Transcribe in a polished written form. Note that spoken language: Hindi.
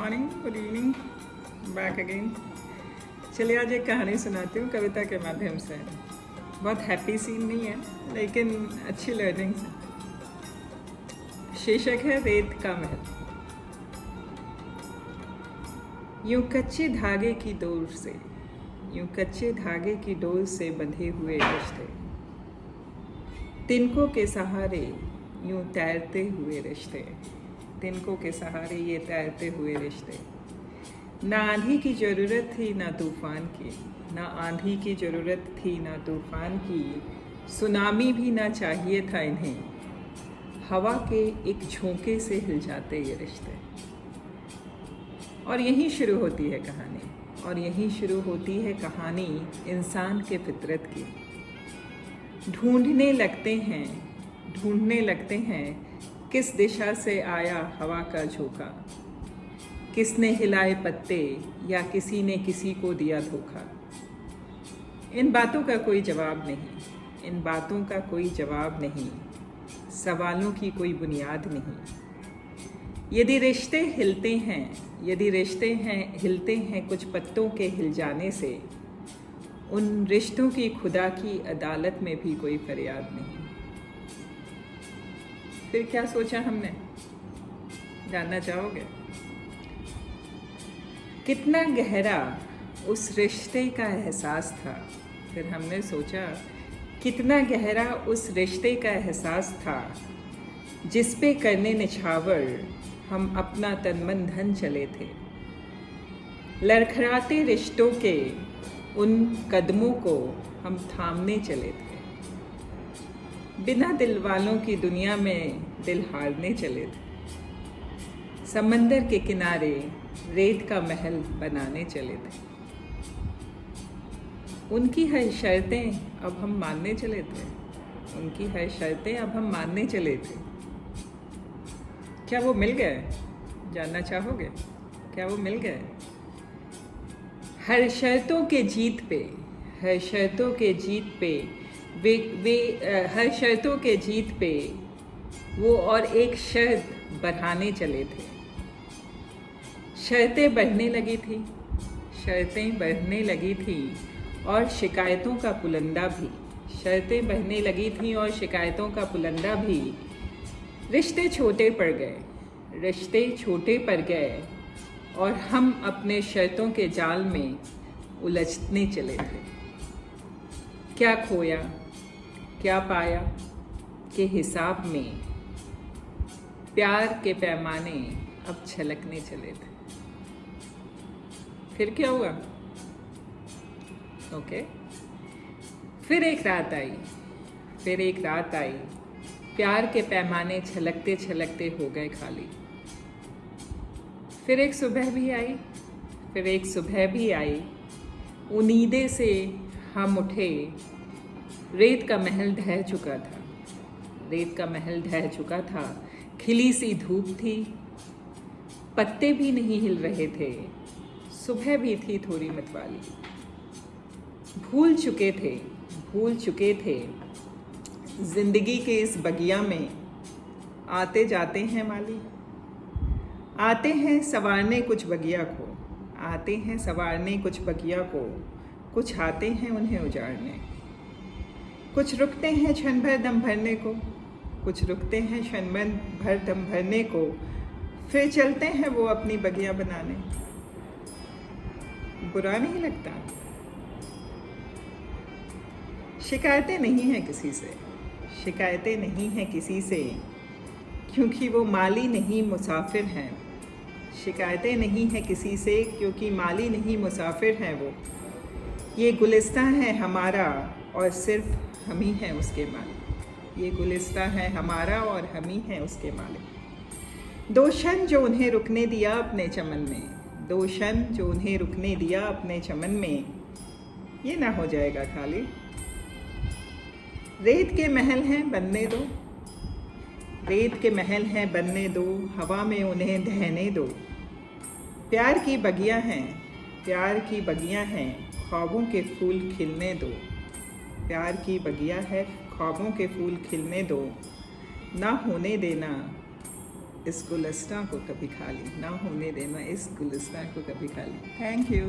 Morning, good evening, back again. चलिए आज एक कहानी सुनाती हूँ कविता के माध्यम से। बहुत हैप्पी सीन नहीं है लेकिन अच्छी लर्निंग है। शीर्षक है रेत का महल। यूं कच्चे धागे की डोर से, यूं कच्चे धागे की डोर से बंधे हुए रिश्ते, तिनकों के सहारे यूं तैरते हुए रिश्ते, तिनकों के सहारे ये तैरते हुए रिश्ते। ना आंधी की ज़रूरत थी ना तूफ़ान की, ना आंधी की ज़रूरत थी ना तूफ़ान की, सुनामी भी ना चाहिए था इन्हें, हवा के एक झोंके से हिल जाते ये रिश्ते। और यहीं शुरू होती है कहानी, और यहीं शुरू होती है कहानी इंसान के फितरत की। ढूंढने लगते हैं किस दिशा से आया हवा का झोंका, किसने हिलाए पत्ते या किसी ने किसी को दिया धोखा। इन बातों का कोई जवाब नहीं, इन बातों का कोई जवाब नहीं, सवालों की कोई बुनियाद नहीं। यदि रिश्ते हिलते हैं, यदि रिश्ते हिलते हैं कुछ पत्तों के हिल जाने से, उन रिश्तों की खुदा की अदालत में भी कोई फरियाद नहीं। फिर क्या सोचा हमने, जानना चाहोगे? कितना गहरा उस रिश्ते का एहसास था। फिर हमने सोचा कितना गहरा उस रिश्ते का एहसास था, जिस पे करने निछावर हम अपना तन मन धन चले थे। लड़खड़ाते रिश्तों के उन कदमों को हम थामने चले थे। बिना दिल वालों की दुनिया में दिल हारने चले थे। समंदर के किनारे रेत का महल बनाने चले थे। उनकी हर शर्तें अब हम मानने चले थे, उनकी हर शर्तें अब हम मानने चले थे। क्या वो मिल गए? जानना चाहोगे? क्या वो मिल गए? हर शर्तों के जीत पे, हर शर्तों के जीत पे हर शर्तों के जीत पे वो और एक शर्त बढ़ाने चले थे। शर्तें बढ़ने लगी थी, शर्तें बढ़ने लगी थी और शिकायतों का पुलंदा भी, शर्तें बढ़ने लगी थी और शिकायतों का पुलंदा भी। रिश्ते छोटे पड़ गए, रिश्ते छोटे पड़ गए और हम अपने शर्तों के जाल में उलझने चले थे। क्या खोया क्या पाया के हिसाब में प्यार के पैमाने अब छलकने चले थे। फिर क्या हुआ? ओके, फिर एक रात आई, फिर एक रात आई, प्यार के पैमाने छलकते छलकते हो गए खाली। फिर एक सुबह भी आई, फिर एक सुबह भी आई, उम्मीदें से हम उठे। रेत का महल ढह चुका था, रेत का महल ढह चुका था। खिली सी धूप थी, पत्ते भी नहीं हिल रहे थे, सुबह भी थी थोड़ी मतवाली। भूल चुके थे जिंदगी के इस बगिया में आते जाते हैं माली। आते हैं संवारने कुछ बगिया को, आते हैं संवारने कुछ बगिया को, कुछ आते हैं उन्हें उजाड़ने। कुछ रुकते हैं क्षण भर दम भरने को, कुछ रुकते हैं क्षण भर दम भरने को, फिर चलते हैं वो अपनी बगिया बनाने। बुरा नहीं लगता? शिकायतें नहीं हैं किसी से, शिकायतें नहीं हैं किसी से, क्योंकि वो माली नहीं मुसाफिर हैं। शिकायतें नहीं हैं किसी से क्योंकि माली नहीं मुसाफिर हैं वो। ये गुलिस्तां है हमारा और सिर्फ हम ही हैं उसके मालिक। ये गुलिस्तां है हमारा और हम ही हैं उसके मालिक। दो क्षण जो उन्हें रुकने दिया अपने चमन में, दो क्षण जो उन्हें रुकने दिया अपने चमन में, ये ना हो जाएगा खाली। रेत के महल हैं बनने दो, रेत के महल हैं बनने दो, हवा में उन्हें दहने दो। प्यार की बगियां हैं, प्यार की बगियां हैं, ख्वाबों के फूल खिलने दो। प्यार की बगिया है, ख्वाबों के फूल खिलने दो। ना होने देना, इस गुलिस्तां को कभी खाली ना होने देना, इस गुलिस्तां को कभी खाली। Thank you.